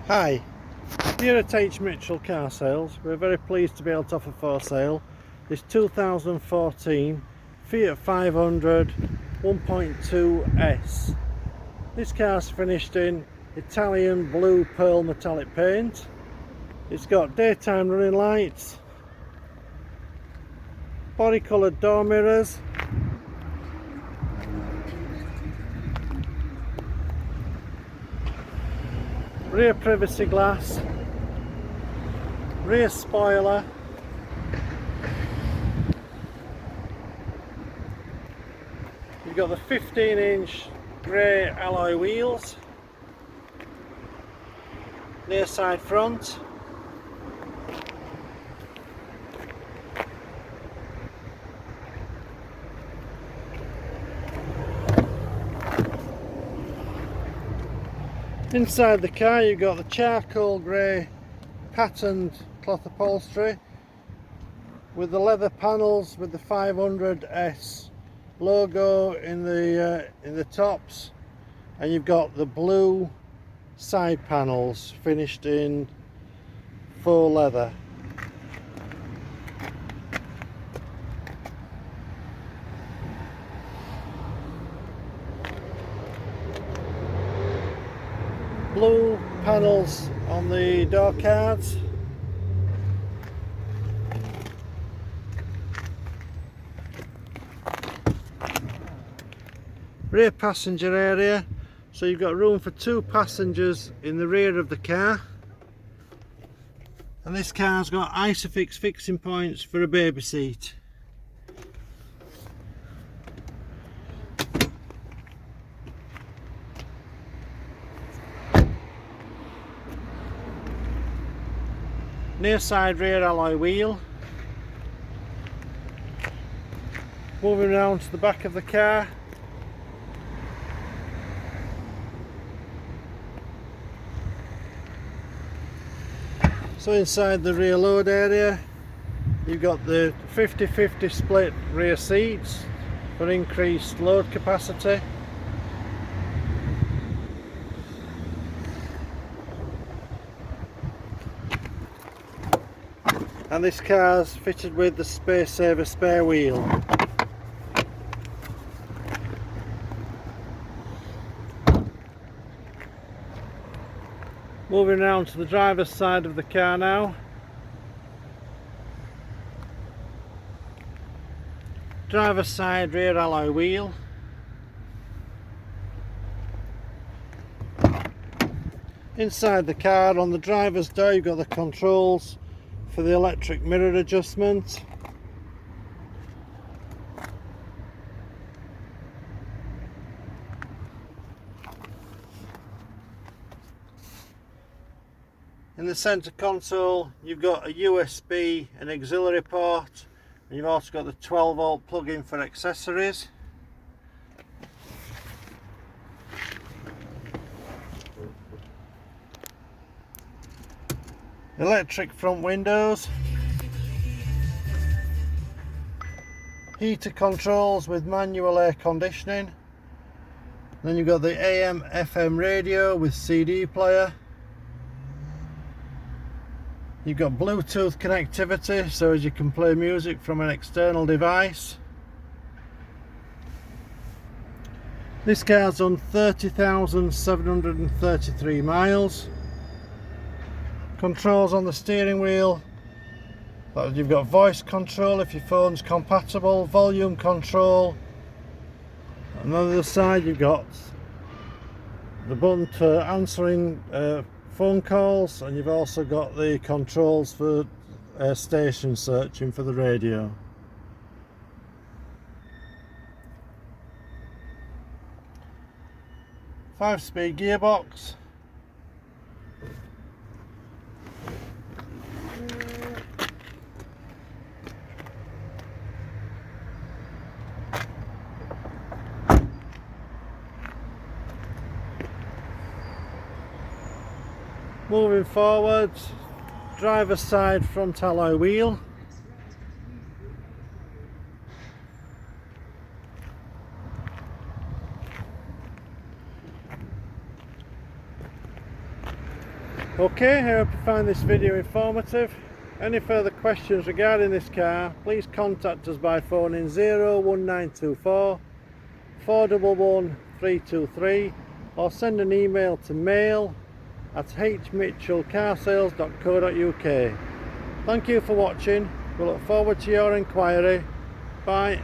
Hi, here at H.Mitchell car sales, we're very pleased to be able to offer for sale this 2014 Fiat 500 1.2S. This car's finished in Italian blue pearl metallic paint. It's got daytime running lights, body coloured door mirrors, rear privacy glass, rear spoiler, you've got the 15-inch grey alloy wheels, near side front, inside the car you've got the charcoal grey patterned cloth upholstery with the leather panels with the 500S logo in the tops, and you've got the blue side panels finished in faux leather. Blue panels on the door cards. Rear passenger area, so you've got room for 2 passengers in the rear of the car. And this car's got Isofix fixing points for a baby seat. Near side rear alloy wheel. Moving around to the back of the car. So inside the rear load area you've got the 50-50 split rear seats for increased load capacity. And this car's fitted with the space saver spare wheel. Moving around to the driver's side of the car now. Driver's side rear alloy wheel. Inside the car on the driver's door you've got the controls for the electric mirror adjustment. In the centre console you've got a USB and auxiliary port, and you've also got the 12-volt plug-in for accessories. Electric front windows, heater controls with manual air conditioning, then you've got the AM FM radio with CD player, you've got Bluetooth connectivity so as you can play music from an external device. This car's on 30,733 miles. Controls on the steering wheel, you've got voice control if your phone's compatible, volume control, and on the other side you've got the button for answering phone calls, and you've also got the controls for station searching for the radio. Five-speed gearbox. Moving forward, driver's side front alloy wheel. Okay, I hope you find this video informative. Any further questions regarding this car, please contact us by phoning 01924 411 323 or send an email to mail@hmitchellcarsales.co.uk. Thank you for watching. We look forward to your inquiry. Bye.